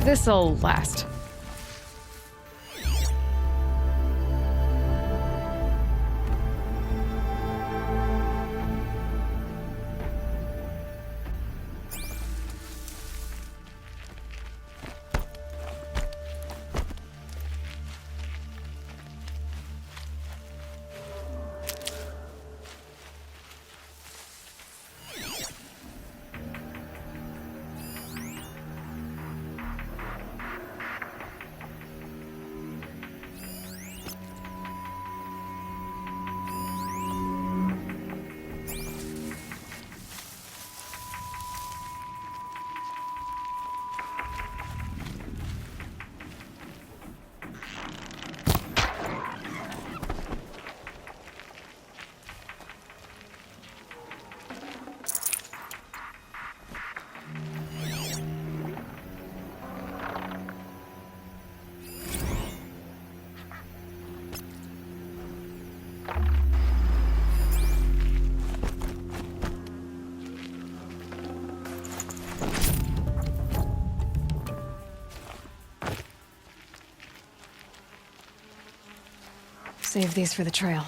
This'll last. Save these for the trail.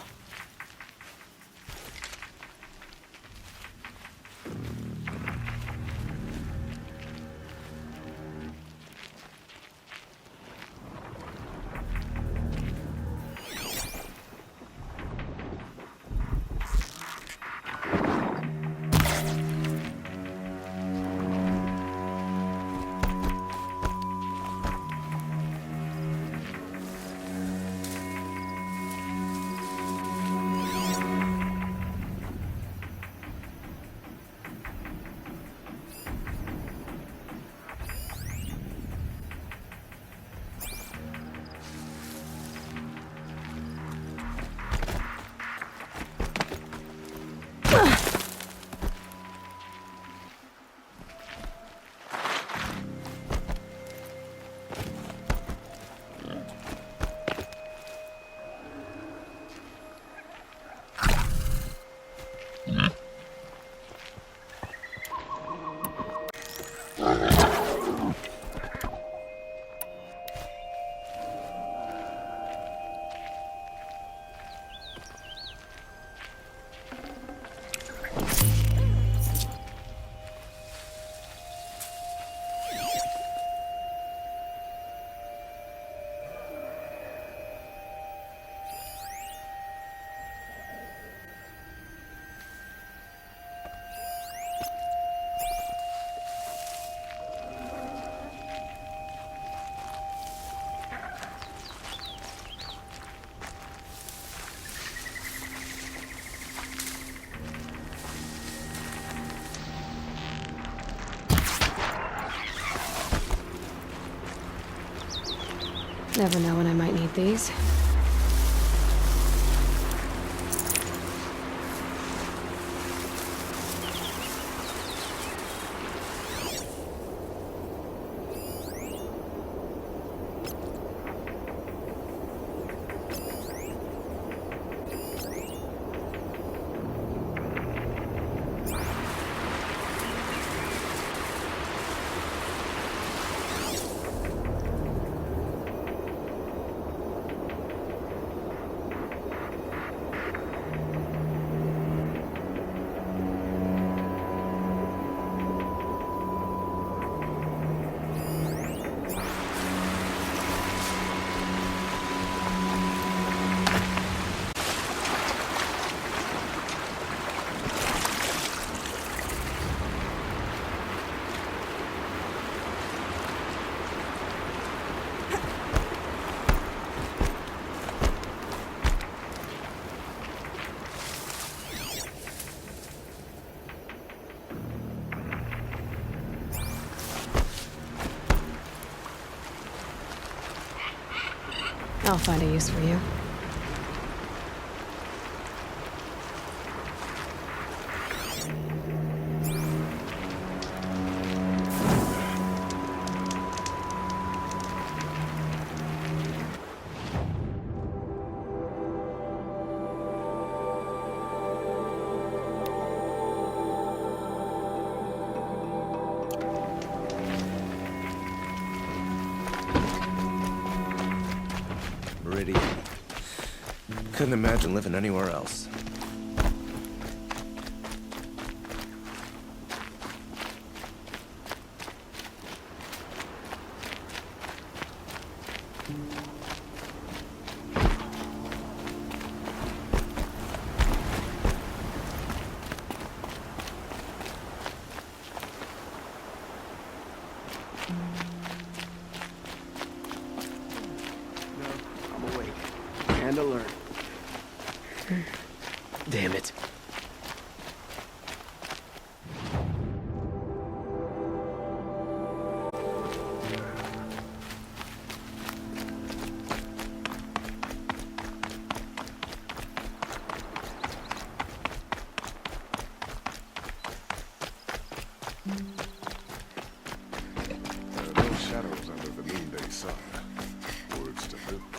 Never know when I might need these. I'll find a use for you. couldn't imagine living anywhere else. I'm awake and alert. Damn it. There are no shadows under the noonday sun. Words to live by.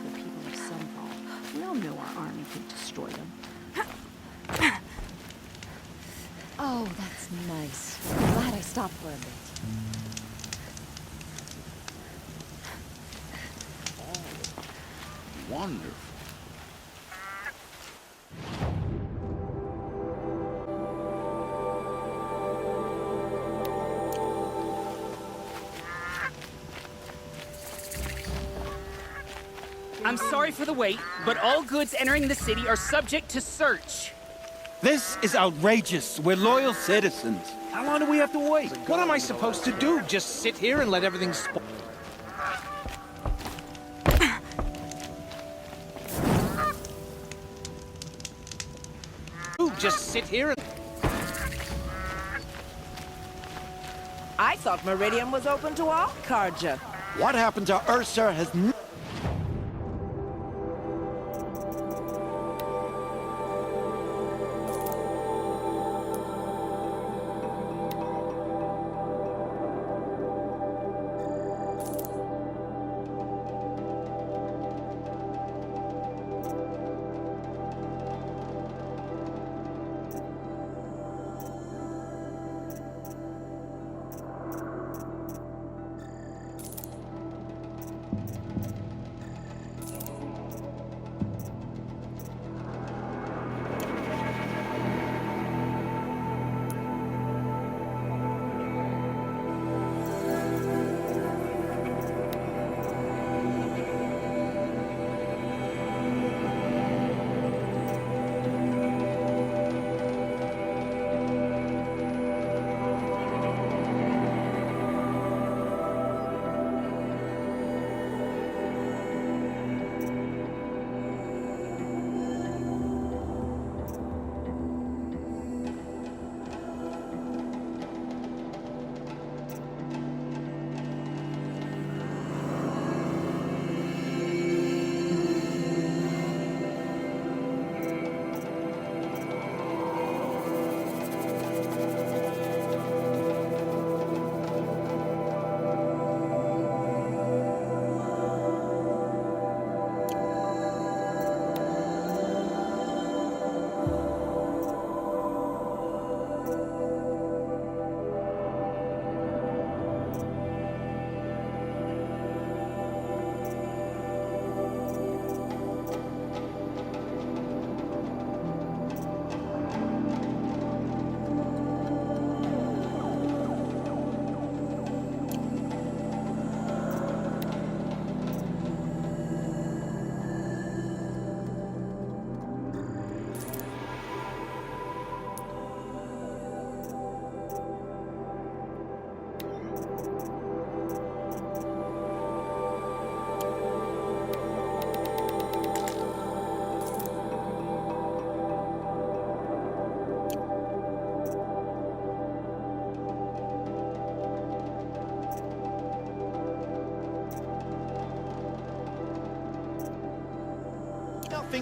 The people of Sunfall. We all know our army could destroy them. Oh, that's nice. Glad I stopped for a bit. Wonderful. I'm sorry for the wait, but all goods entering the city are subject to search. This is outrageous. We're loyal citizens. How long do we have to wait? What am I supposed to do? Just sit here and let everything Just sit here and... I thought Meridian was open to all Carja. What happened to Ursa has nothing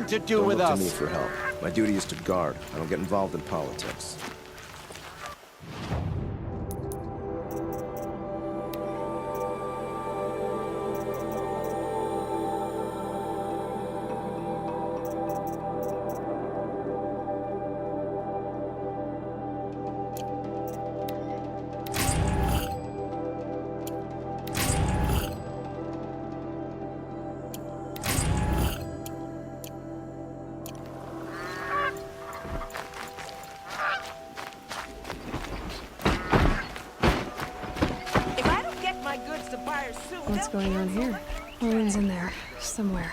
to do Don't with look us. to me for help. My duty is to guard. I don't get involved in politics. going on here? Owen's in there, somewhere.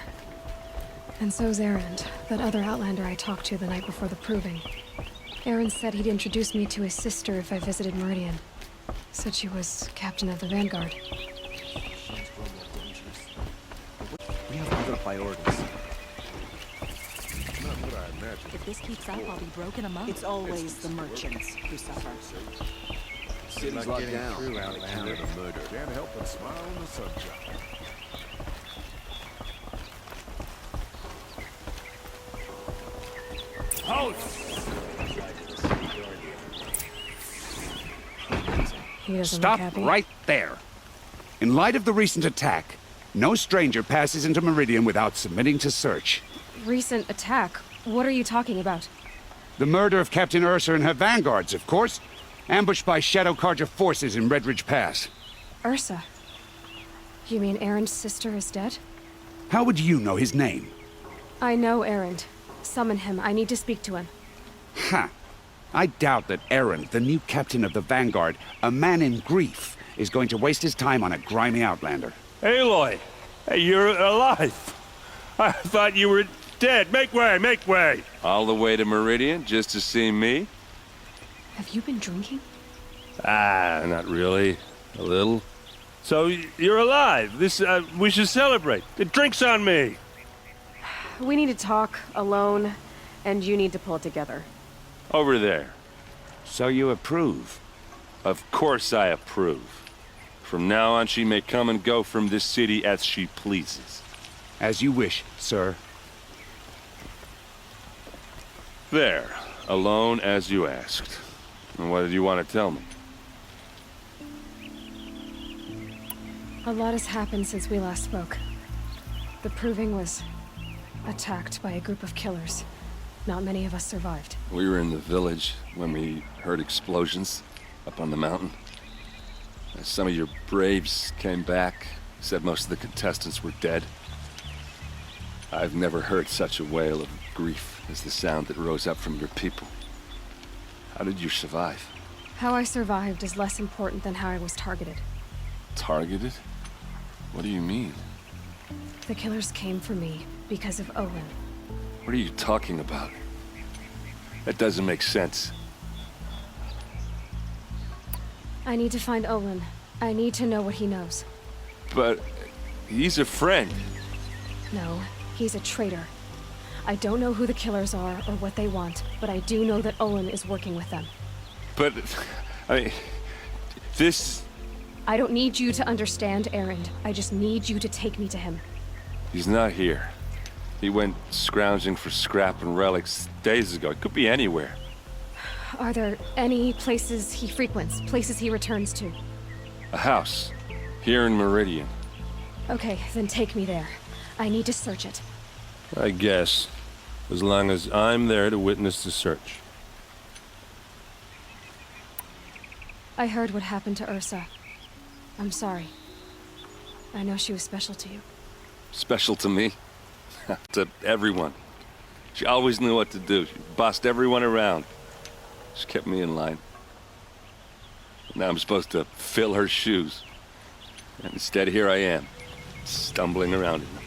And so's Erend, that other Outlander I talked to the night before the proving. Erend said he'd introduce me to his sister if I visited Meridian. Said she was captain of the Vanguard. We have other priorities. Not what I imagined. If this keeps up, I'll be broken among. It's always the merchants who suffer. City's locked down. Through Outlander the murder. Can't help but smile on the subject. He doesn't Stop look happy. right there. In light of the recent attack, no stranger passes into Meridian without submitting to search. Recent attack? What are you talking about? The murder of Captain Ursa and her vanguards, of course. Ambushed by Shadow Carja forces in Redridge Pass. Ursa? You mean Erend's sister is dead? How would you know his name? I know Erend. Summon him. I need to speak to him. Ha! I doubt that Erend, the new captain of the Vanguard, a man in grief, is going to waste his time on a grimy Outlander. Aloy! Hey, you're alive! I thought you were dead. Make way, make way! All the way to Meridian just to see me? Have you been drinking? Ah, not really. A little. So, you're alive. We should celebrate. The drink's on me! We need to talk, alone, and you need to pull it together. Over there. So you approve? Of course I approve. From now on, she may come and go from this city as she pleases. As you wish, sir. There. Alone as you asked. And what did you want to tell me? A lot has happened since we last spoke. The Proving was attacked by a group of killers. Not many of us survived. We were in the village when we heard explosions up on the mountain. Some of your braves came back, said most of the contestants were dead. I've never heard such a wail of grief as the sound that rose up from your people. How did you survive? How I survived is less important than how I was targeted. Targeted? What do you mean? The killers came for me because of Owen. What are you talking about? That doesn't make sense. I need to find Olin. I need to know what he knows. But he's a friend. No, he's a traitor. I don't know who the killers are or what they want, but I do know that Olin is working with them. But, I mean, this... I don't need you to understand, Erend. I just need you to take me to him. He's not here. He went scrounging for scrap and relics days ago. It could be anywhere. Are there any places he frequents, places he returns to? A house. Here in Meridian. Okay, then take me there. I need to search it. I guess. As long as I'm there to witness the search. I heard what happened to Ursa. I'm sorry. I know she was special to you. Special to me? To everyone. She always knew what to do. She bossed everyone around. She kept me in line. Now I'm supposed to fill her shoes. And instead, here I am, stumbling around in them.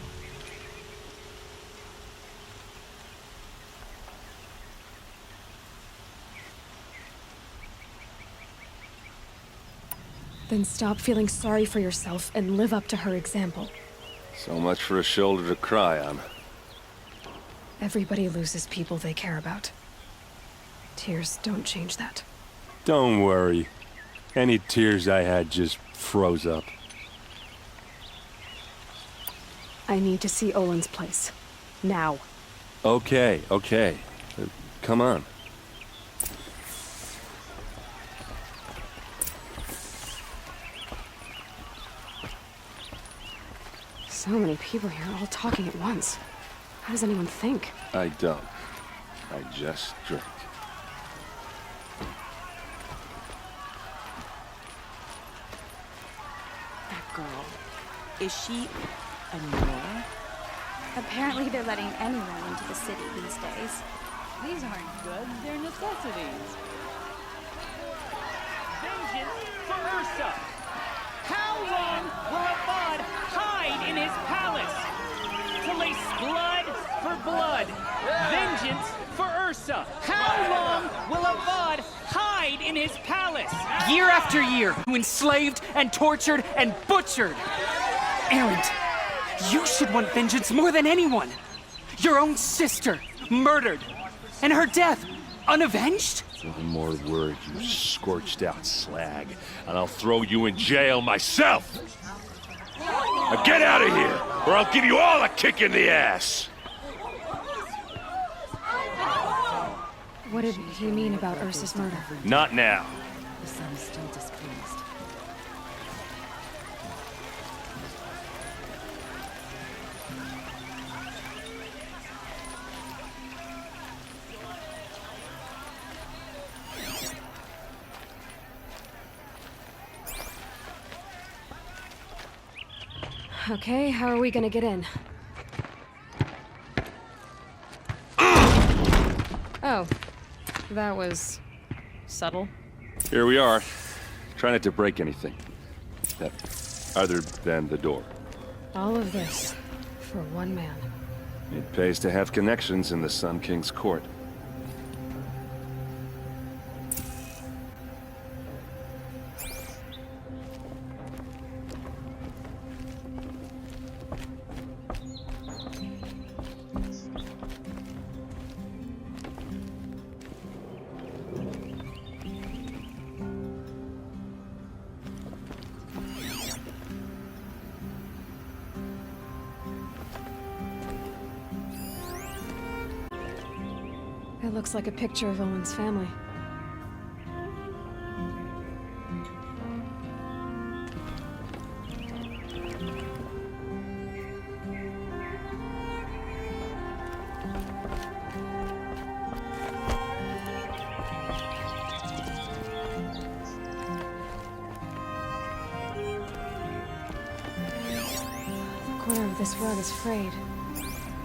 Then stop feeling sorry for yourself and live up to her example. So much for a shoulder to cry on. Everybody loses people they care about. Tears don't change that. Don't worry. Any tears I had just froze up. I need to see Olin's place. Now. Okay. Come on. So many people here, all talking at once. How does anyone think? I don't. I just drink. That girl. Is she a Nora? Apparently they're letting anyone into the city these days. These aren't good, they're necessities. Vengeance for Ursa! How long will Avad his palace to lace blood for blood, vengeance for Ursa. How long will Avad hide in his palace? Year after year, you enslaved and tortured and butchered. Erend, you should want vengeance more than anyone. Your own sister, murdered, and her death, unavenged? One more word, you scorched out slag, and I'll throw you in jail myself! Now get out of here, or I'll give you all a kick in the ass! What did he mean about Ursa's murder? Not now. The sun is still displeased. Okay, how are we gonna get in? Oh, that was subtle. Here we are. Try not to break anything. Other than the door. All of this for one man. It pays to have connections in the Sun King's court. It looks like a picture of Owen's family. The corner of this rug is frayed,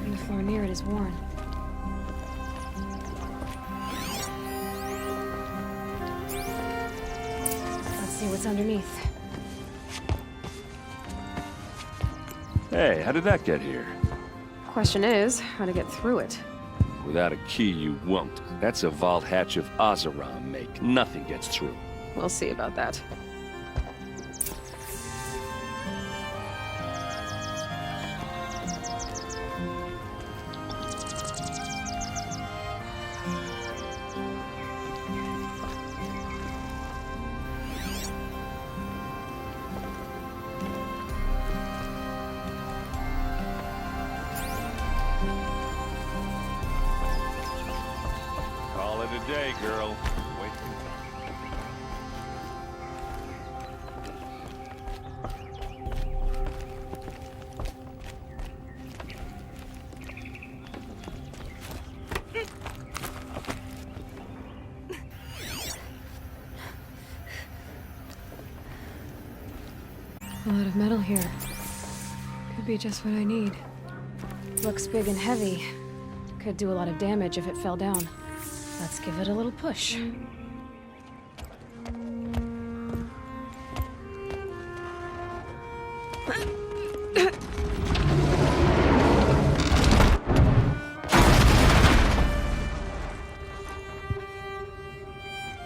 and the floor near it is worn. See what's underneath. Hey, how did that get here? Question is, how to get through it. Without a key, you won't. That's a vault hatch of Azeram make. Nothing gets through. We'll see about that. Call it a day, girl. Wait. A lot of metal here. Could be just what I need. Looks big and heavy. Could do a lot of damage if it fell down. Let's give it a little push.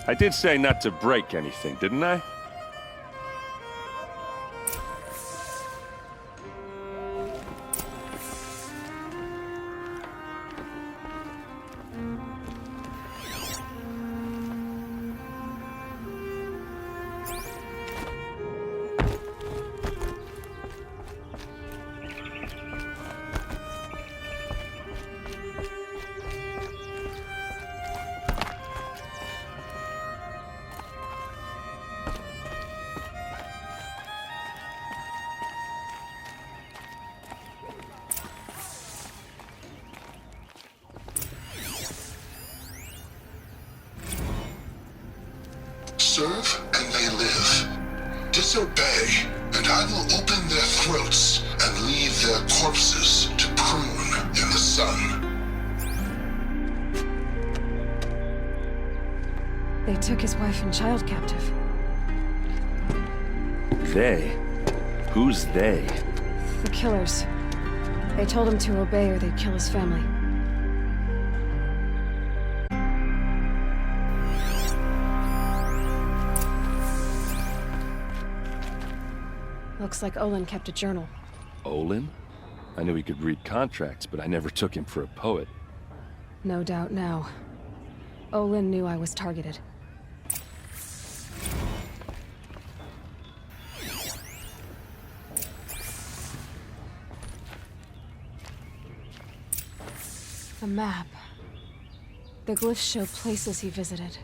I did say not to break anything, didn't I? Serve and they live. Disobey, and I will open their throats and leave their corpses to prune in the sun. They took his wife and child captive. They? Who's they? The killers. They told him to obey or they'd kill his family. Looks like Olin kept a journal. Olin? I knew he could read contracts, but I never took him for a poet. No doubt now. Olin knew I was targeted. A map. The glyphs show places he visited.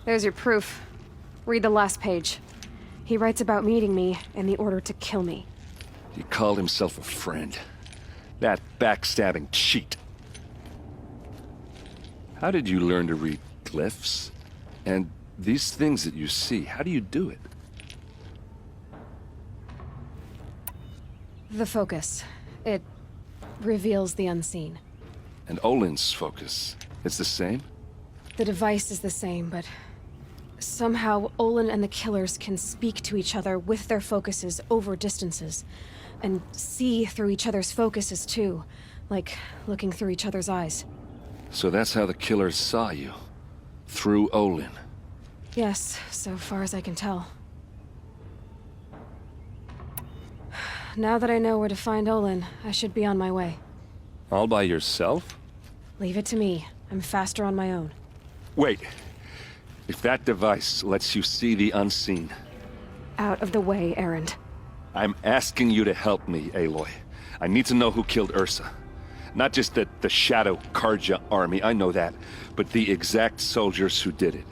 There's your proof. Read the last page. He writes about meeting me and the order to kill me. He called himself a friend. That backstabbing cheat. How did you learn to read glyphs? And these things that you see, how do you do it? The focus. It reveals the unseen. And Olin's focus, it's the same? The device is the same, but somehow Olin and the killers can speak to each other with their focuses over distances. And see through each other's focuses too, like looking through each other's eyes. So that's how the killers saw you? Through Olin? Yes, so far as I can tell. Now that I know where to find Olin, I should be on my way. All by yourself? Leave it to me. I'm faster on my own. Wait. If that device lets you see the unseen... Out of the way, Erend. I'm asking you to help me, Aloy. I need to know who killed Ursa. Not just the Shadow Karja army, I know that, but the exact soldiers who did it.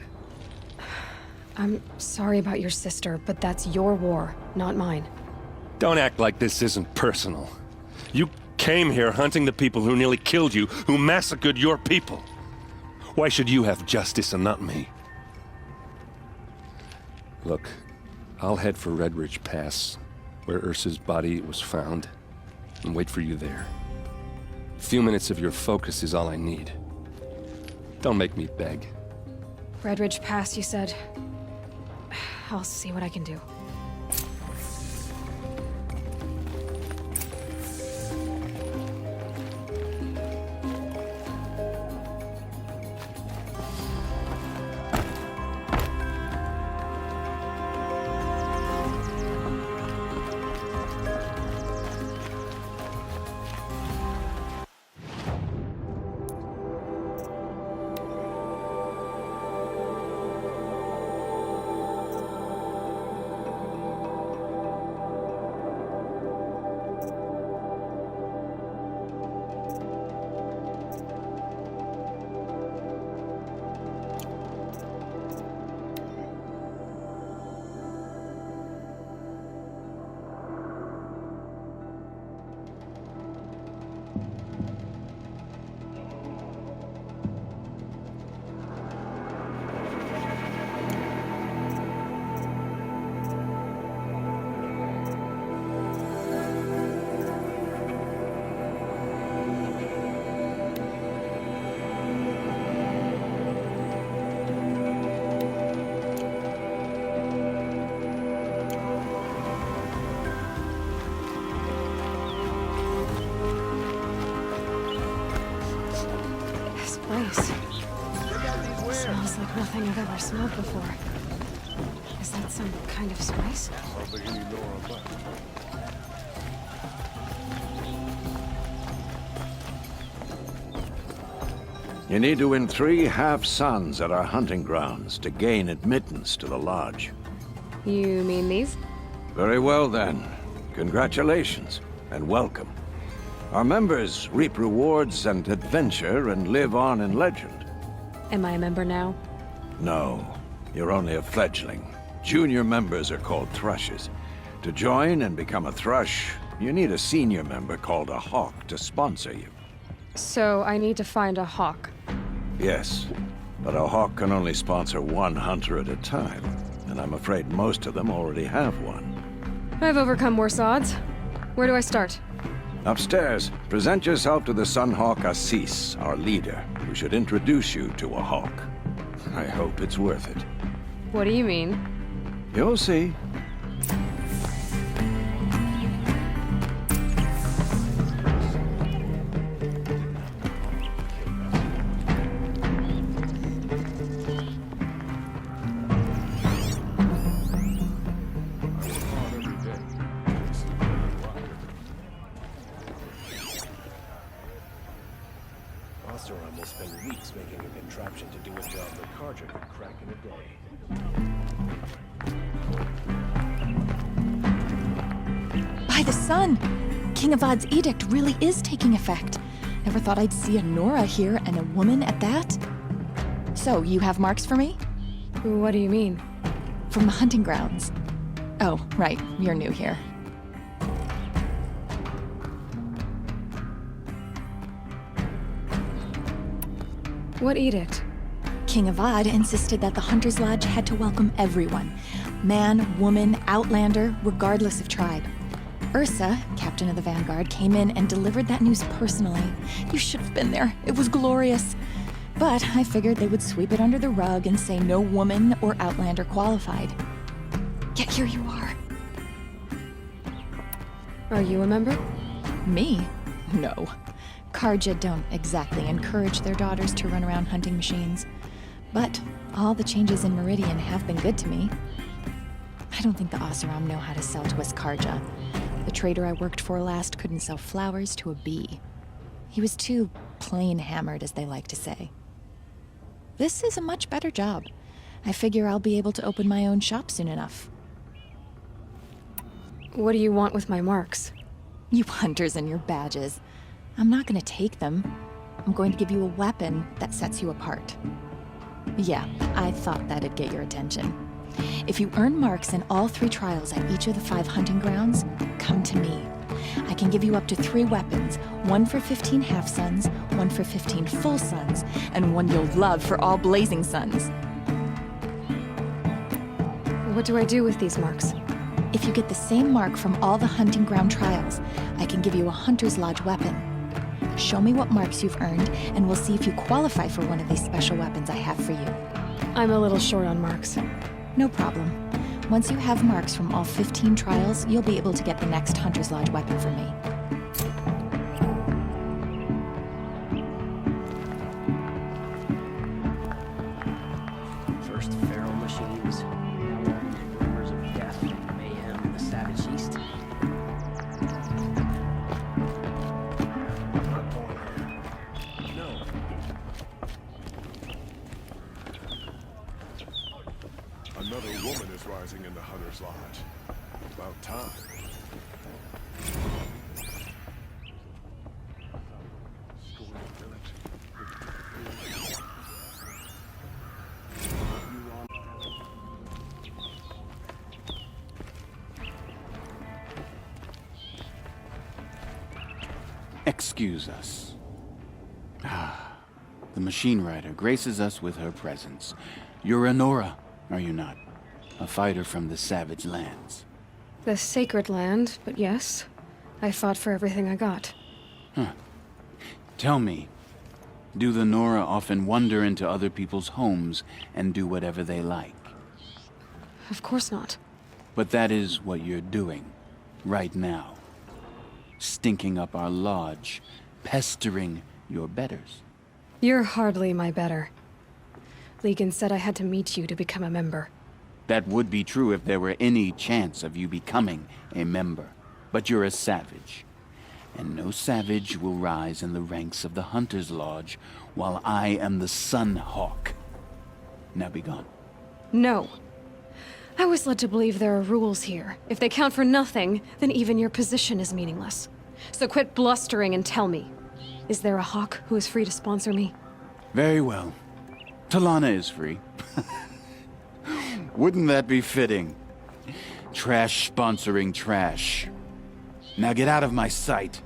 I'm sorry about your sister, but that's your war, not mine. Don't act like this isn't personal. You came here hunting the people who nearly killed you, who massacred your people. Why should you have justice and not me? Look, I'll head for Red Ridge Pass, where Ursa's body was found, and wait for you there. A few minutes of your focus is all I need. Don't make me beg. Red Ridge Pass, you said? I'll see what I can do. Smells like nothing I've ever smelled before. Is that some kind of spice? You need to win 3 half-suns at our hunting grounds to gain admittance to the lodge. You mean these? Very well then. Congratulations, and welcome. Our members reap rewards and adventure and live on in legend. Am I a member now? No, you're only a fledgling. Junior members are called thrushes. To join and become a thrush, you need a senior member called a hawk to sponsor you. So I need to find a hawk. Yes, but a hawk can only sponsor 1 hunter at a time, and I'm afraid most of them already have one. I've overcome worse odds. Where do I start? Upstairs, present yourself to the Sunhawk Assis, our leader, who should introduce you to a hawk. I hope it's worth it. What do you mean? You'll see. Oseram will spend weeks making a contraption to do a job that Carja could crack in a day. By the sun! King Avad's edict really is taking effect. Never thought I'd see a Nora here, and a woman at that. So, you have marks for me? What do you mean? From the hunting grounds. Oh, right, you're new here. What edict? King Avad insisted that the Hunter's Lodge had to welcome everyone. Man, woman, outlander, regardless of tribe. Ursa, captain of the Vanguard, came in and delivered that news personally. You should have been there. It was glorious. But I figured they would sweep it under the rug and say no woman or outlander qualified. Yet here you are. Are you a member? Me? No. Carja don't exactly encourage their daughters to run around hunting machines. But all the changes in Meridian have been good to me. I don't think the Oseram know how to sell to us Carja. The trader I worked for last couldn't sell flowers to a bee. He was too plain hammered, as they like to say. This is a much better job. I figure I'll be able to open my own shop soon enough. What do you want with my marks? You hunters and your badges. I'm not going to take them. I'm going to give you a weapon that sets you apart. Yeah, I thought that'd get your attention. If you earn marks in all 3 trials at each of the 5 hunting grounds, come to me. I can give you up to 3 weapons, 1 for 15 half-suns, 1 for 15 full suns, and 1 you'll love for all blazing suns. What do I do with these marks? If you get the same mark from all the hunting ground trials, I can give you a Hunter's Lodge weapon. Show me what marks you've earned, and we'll see if you qualify for one of these special weapons I have for you. I'm a little short on marks. No problem. Once you have marks from all 15 trials, you'll be able to get the next Hunter's Lodge weapon from me. First feral machines. Rumors of death and mayhem in the savage east. Another woman is rising in the Hunter's Lodge. About time. Excuse us. The machine rider graces us with her presence. You're a Nora, are you not? A fighter from the savage lands. The sacred land, but yes. I fought for everything I got. Huh. Tell me, do the Nora often wander into other people's homes and do whatever they like? Of course not. But that is what you're doing, right now. Stinking up our lodge, pestering your betters. You're hardly my better. Legan said I had to meet you to become a member. That would be true if there were any chance of you becoming a member. But you're a savage. And no savage will rise in the ranks of the Hunter's Lodge while I am the Sun Hawk. Now be gone. No. I was led to believe there are rules here. If they count for nothing, then even your position is meaningless. So quit blustering and tell me. Is there a hawk who is free to sponsor me? Very well. Talana is free. Wouldn't that be fitting? Trash sponsoring trash. Now get out of my sight.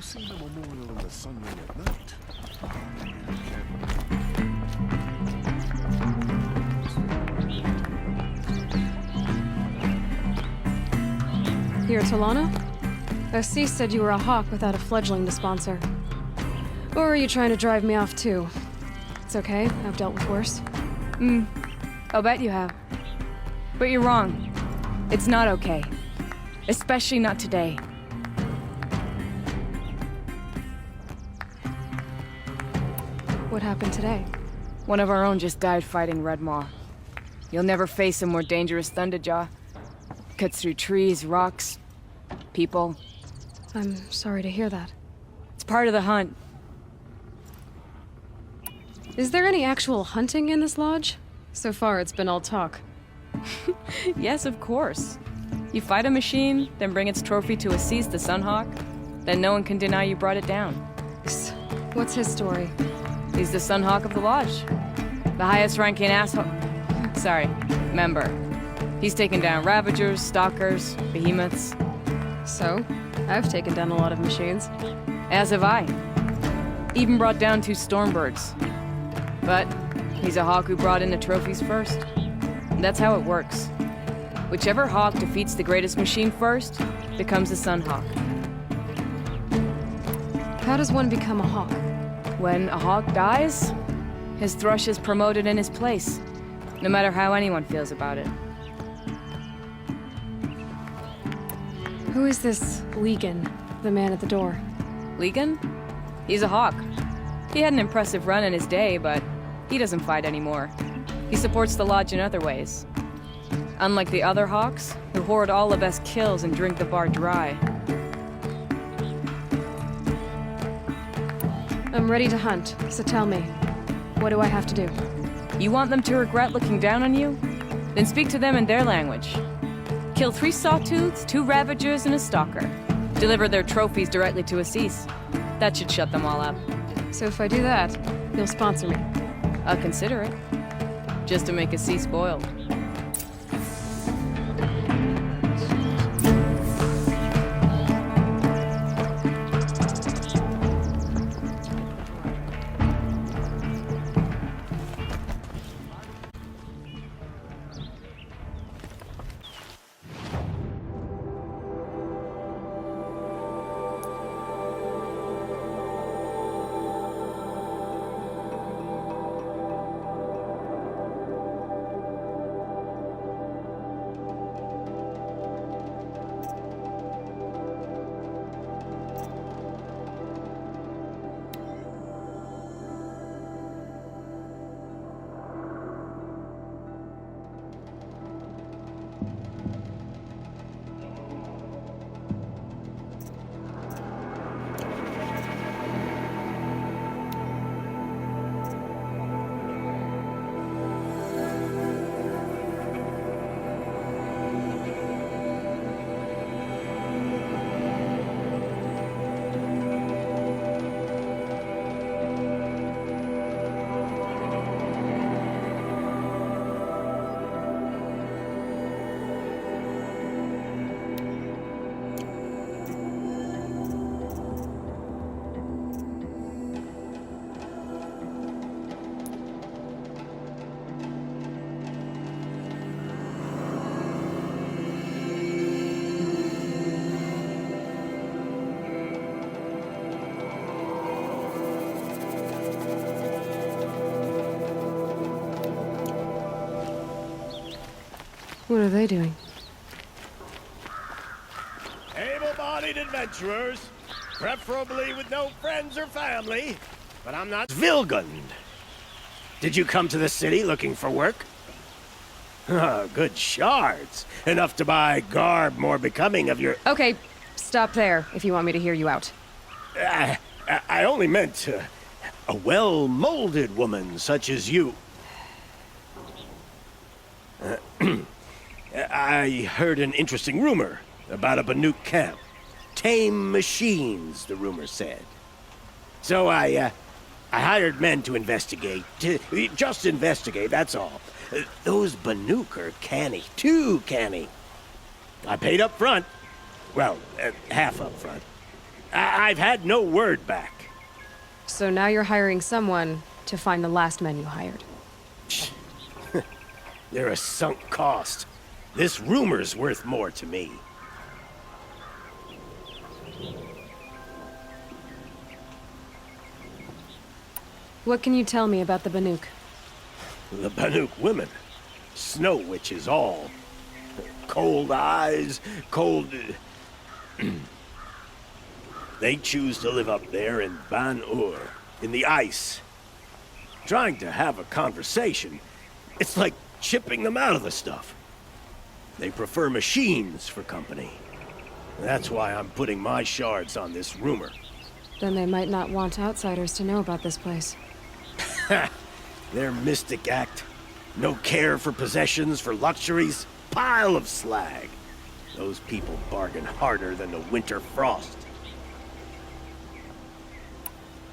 seen a memorial in the sunlight at night. Here, Talana? OC said you were a hawk without a fledgling to sponsor. Or are you trying to drive me off too? It's okay, I've dealt with worse. I'll bet you have. But you're wrong. It's not okay. Especially not today. What happened today? One of our own just died fighting Red Maw. You'll never face a more dangerous Thunderjaw. Cuts through trees, rocks, people. I'm sorry to hear that. It's part of the hunt. Is there any actual hunting in this lodge? So far, it's been all talk. Yes, of course. You fight a machine, then bring its trophy to Assis the Sunhawk, then no one can deny you brought it down. What's his story? He's the Sunhawk of the lodge. The highest-ranking member. He's taken down Ravagers, Stalkers, Behemoths. So? I've taken down a lot of machines. As have I. Even brought down 2 Stormbirds. But he's a hawk who brought in the trophies first. That's how it works. Whichever hawk defeats the greatest machine first becomes the Sunhawk. How does one become a hawk? When a hawk dies, his thrush is promoted in his place, no matter how anyone feels about it. Who is this Legan, the man at the door? Legan? He's a hawk. He had an impressive run in his day, but he doesn't fight anymore. He supports the lodge in other ways. Unlike the other hawks, who hoard all the best kills and drink the bar dry. I'm ready to hunt, so tell me, what do I have to do? You want them to regret looking down on you? Then speak to them in their language. Kill 3 Sawtooths, 2 Ravagers, and a Stalker. Deliver their trophies directly to Assis. That should shut them all up. So if I do that, you'll sponsor me? I'll consider it. Just to make Assis spoiled. What are they doing? Able-bodied adventurers, preferably with no friends or family, but I'm not Vilgund. Did you come to the city looking for work? Good shards. Enough to buy garb more becoming of your... Okay, stop there if you want me to hear you out. I only meant a well-molded woman such as you. I heard an interesting rumor about a Banuk camp. Tame machines, the rumor said. So I hired men to investigate. Just investigate, that's all. Those Banuk are canny, too canny. I paid up front. Well, half up front. I've had no word back. So now you're hiring someone to find the last men you hired. They're a sunk cost. This rumor's worth more to me. What can you tell me about the Banuk? The Banuk women. Snow witches all. Cold eyes, cold... They choose to live up there in Ban-Ur, in the ice. Trying to have a conversation, it's like chipping them out of the stuff. They prefer machines for company. That's why I'm putting my shards on this rumor. Then they might not want outsiders to know about this place. Their mystic act. No care for possessions, for luxuries. Pile of slag. Those people bargain harder than the winter frost.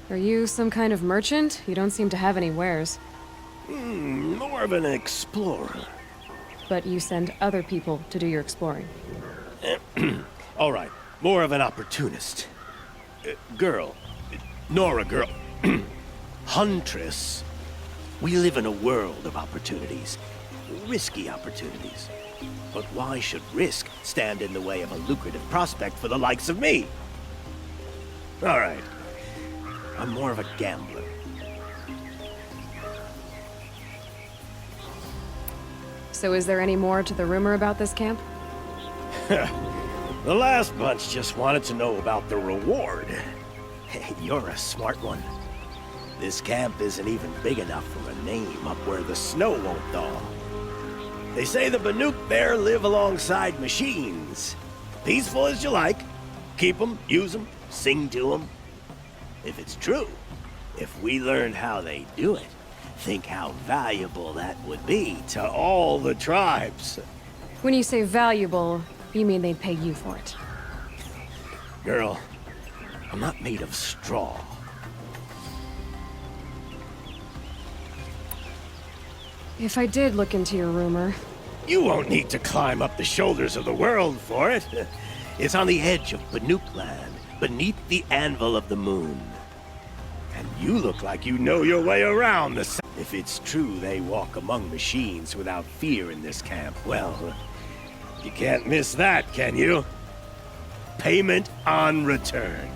Are you some kind of merchant? You don't seem to have any wares. More of an explorer. But you send other people to do your exploring. All right, more of an opportunist. Girl. Nora girl. Huntress. We live in a world of opportunities. Risky opportunities. But why should risk stand in the way of a lucrative prospect for the likes of me? All right. I'm more of a gambler. So is there any more to the rumor about this camp? The last bunch just wanted to know about the reward. Hey, you're a smart one. This camp isn't even big enough for a name up where the snow won't thaw. They say the Banuk there live alongside machines. Peaceful as you like. Keep them, use them, sing to them. If it's true, if we learned how they do it, think how valuable that would be to all the tribes. When you say valuable, you mean they'd pay you for it. Girl, I'm not made of straw. If I did look into your rumor... You won't need to climb up the shoulders of the world for it. It's on the edge of Banuk land, beneath the anvil of the moon. And you look like you know your way around the sun. If it's true they walk among machines without fear in this camp, well, you can't miss that, can you? Payment on return.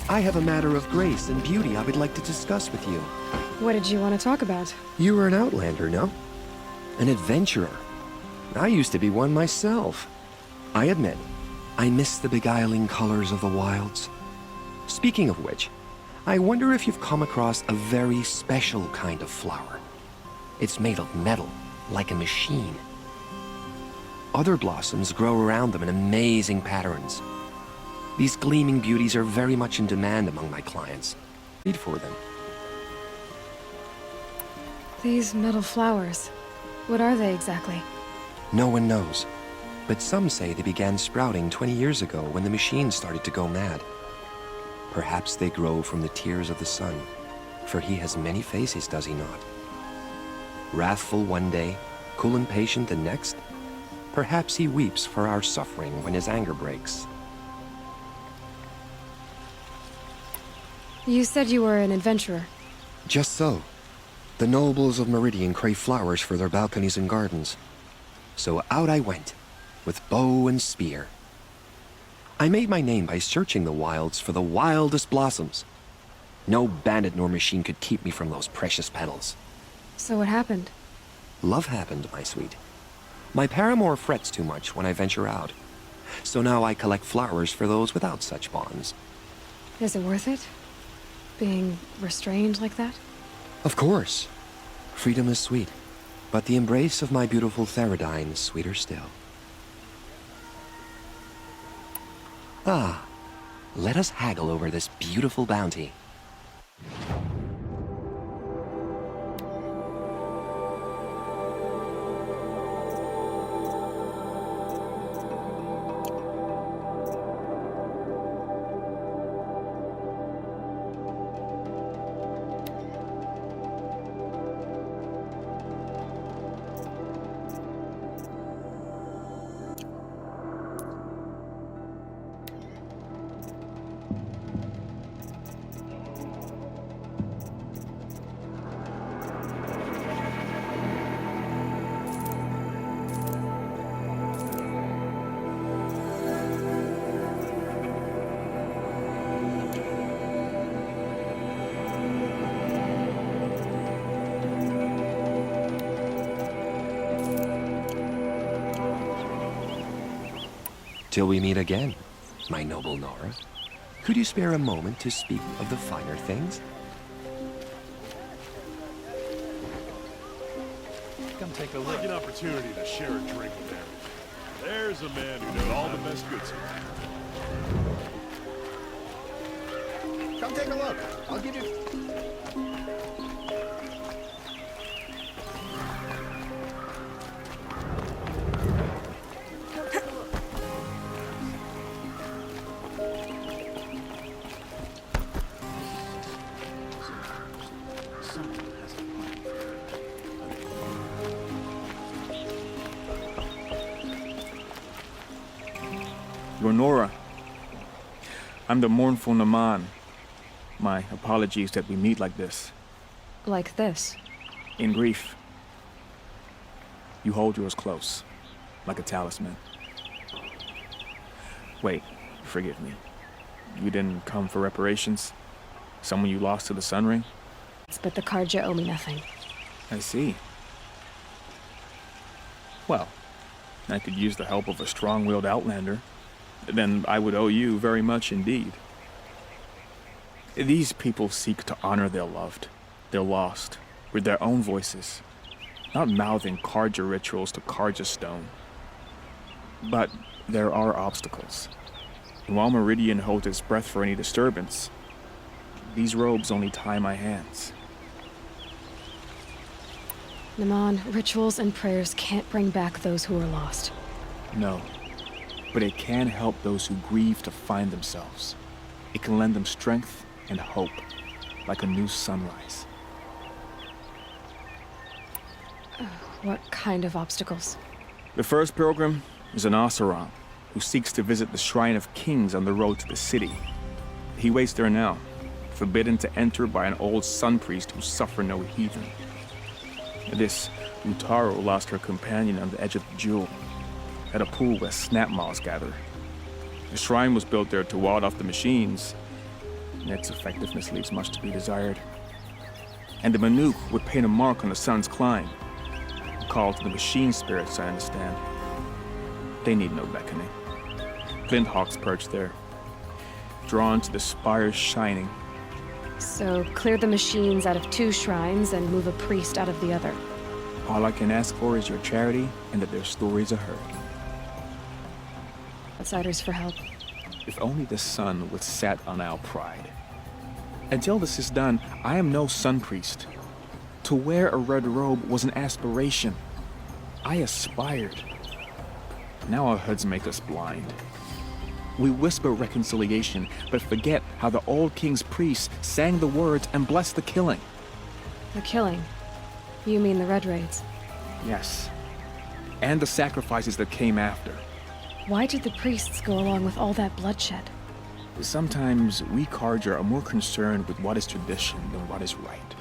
I have a matter of grace and beauty I would like to discuss with you. What did you want to talk about? You were an outlander, no? An adventurer. I used to be one myself. I admit, I miss the beguiling colors of the wilds. Speaking of which, I wonder if you've come across a very special kind of flower. It's made of metal, like a machine. Other blossoms grow around them in amazing patterns. These gleaming beauties are very much in demand among my clients. Read for them. These metal flowers, what are they exactly? No one knows, but some say they began sprouting 20 years ago when the machine started to go mad. Perhaps they grow from the tears of the sun, for he has many faces, does he not? Wrathful one day, cool and patient the next. Perhaps he weeps for our suffering when his anger breaks. You said you were an adventurer. Just so. The nobles of Meridian crave flowers for their balconies and gardens. So out I went, with bow and spear. I made my name by searching the wilds for the wildest blossoms. No bandit nor machine could keep me from those precious petals. So what happened? Love happened, my sweet. My paramour frets too much when I venture out. So now I collect flowers for those without such bonds. Is it worth it? Being restrained like that? Of course. Freedom is sweet. But the embrace of my beautiful Theridine is sweeter still. Ah, let us haggle over this beautiful bounty. Till we meet again, my noble Nora. Could you spare a moment to speak of the finer things? Come take a look. Like an opportunity to share a drink with him. There's a man who did all the best goods around. Come take a look. I'll give you... Nora. I'm the mournful Naman. My apologies that we meet like this. Like this? In grief. You hold yours close, like a talisman. Wait, forgive me. You didn't come for reparations? Someone you lost to the Sun Ring? But the Karja owe me nothing. I see. Well, I could use the help of a strong-willed outlander. Then I would owe you very much indeed. These people seek to honor their loved, their lost, with their own voices, not mouthing Karja rituals to Karja stone. But there are obstacles. And while Meridian holds its breath for any disturbance, these robes only tie my hands. Naman, rituals and prayers can't bring back those who are lost. No. But it can help those who grieve to find themselves. It can lend them strength and hope, like a new sunrise. What kind of obstacles? The first pilgrim is an Oseram, who seeks to visit the Shrine of Kings on the road to the city. He waits there now, forbidden to enter by an old sun priest who suffer no heathen. This Utaro lost her companion on the edge of the jewel, at a pool where snap moths gather. The shrine was built there to ward off the machines, and its effectiveness leaves much to be desired. And the Manuk would paint a mark on the sun's climb, a call to the machine spirits, I understand. They need no beckoning. Flint hawks perch there, drawn to the spires shining. So clear the machines out of two shrines and move a priest out of the other. All I can ask for is your charity and that their stories are heard. Outsiders for help. If only the sun would set on our pride. Until this is done, I am no sun priest. To wear a red robe was an aspiration. I aspired. Now our hoods make us blind. We whisper reconciliation, but forget how the old king's priests sang the words and blessed the killing. The killing? You mean the Red Raids? Yes. And the sacrifices that came after. Why did the priests go along with all that bloodshed? Sometimes we Karja are more concerned with what is tradition than what is right.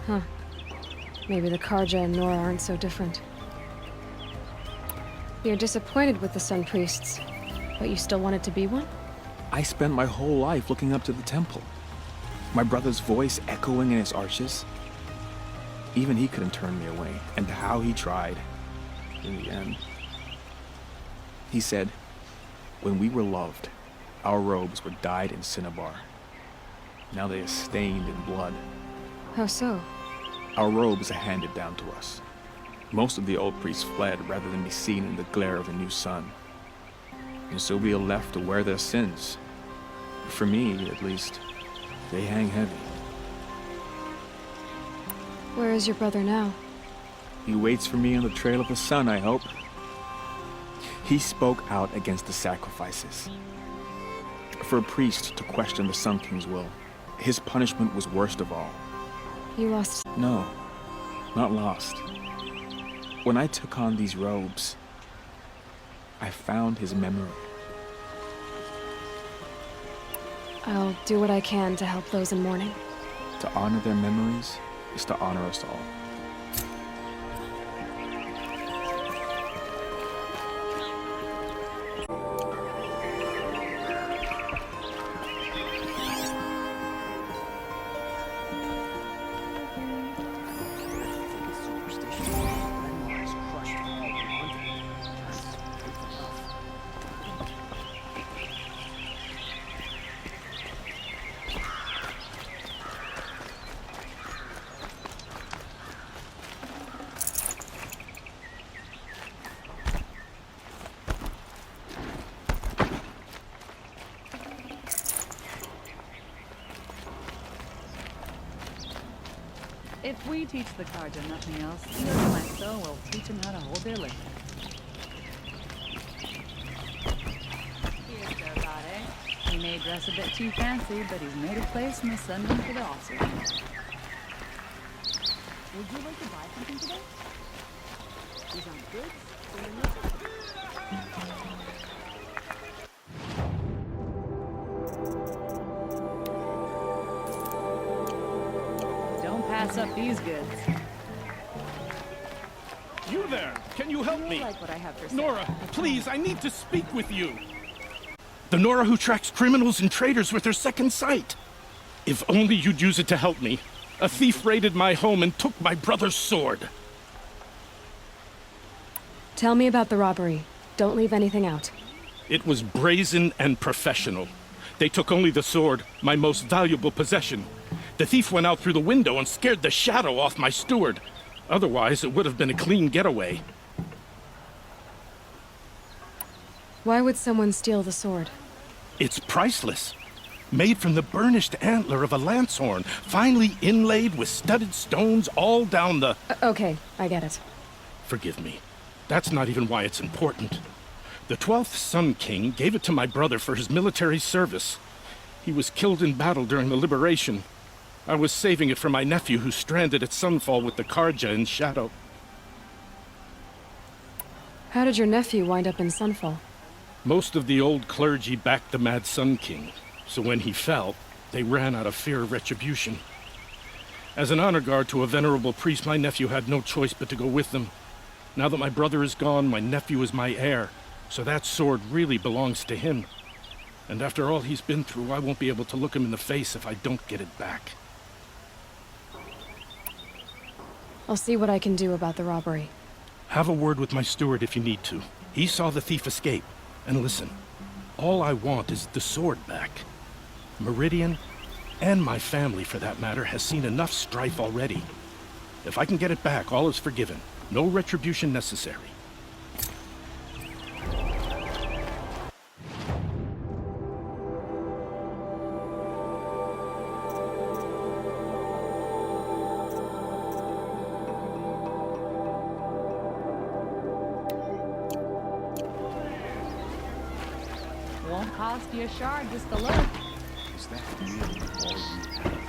Huh. Maybe the Karja and Nora aren't so different. You're disappointed with the Sun Priests, but you still wanted to be one? I spent my whole life looking up to the temple. My brother's voice echoing in his arches. Even he couldn't turn me away, and how he tried. In the end, he said, when we were loved, our robes were dyed in cinnabar. Now they are stained in blood. How so? Our robes are handed down to us. Most of the old priests fled rather than be seen in the glare of a new sun. And so we are left to wear their sins. For me, at least, they hang heavy. Where is your brother now? He waits for me on the trail of the sun, I hope. He spoke out against the sacrifices. For a priest to question the Sun King's will, his punishment was worst of all. You lost... No, not lost. When I took on these robes, I found his memory. I'll do what I can to help those in mourning. To honor their memories is to honor us all. If we teach the Karja nothing else, little my soul will teach them how to hold their liquor. Here's their body. He may dress a bit too fancy, but he's made a place in the sunroom for the officers. Would you like to buy something today? These aren't goods, so you're not... Pass up these goods. You there! Can you help me? Like what I have for sale. Nora, please, I need to speak with you. The Nora who tracks criminals and traitors with her second sight. If only you'd use it to help me. A thief raided my home and took my brother's sword. Tell me about the robbery. Don't leave anything out. It was brazen and professional. They took only the sword, my most valuable possession. The thief went out through the window and scared the shadow off my steward. Otherwise, it would have been a clean getaway. Why would someone steal the sword? It's priceless. Made from the burnished antler of a lancehorn, finely inlaid with studded stones all down the... Okay, I get it. Forgive me. That's not even why it's important. The 12th Sun King gave it to my brother for his military service. He was killed in battle during the liberation. I was saving it for my nephew who's stranded at Sunfall with the Karja in Shadow. How did your nephew wind up in Sunfall? Most of the old clergy backed the Mad Sun King, so when he fell, they ran out of fear of retribution. As an honor guard to a venerable priest, my nephew had no choice but to go with them. Now that my brother is gone, my nephew is my heir, so that sword really belongs to him. And after all he's been through, I won't be able to look him in the face if I don't get it back. I'll see what I can do about the robbery. Have a word with my steward if you need to. He saw the thief escape. And listen, all I want is the sword back. Meridian, and my family for that matter, has seen enough strife already. If I can get it back, all is forgiven. No retribution necessary. Won't cost you a shard just to look. Is that really all you have?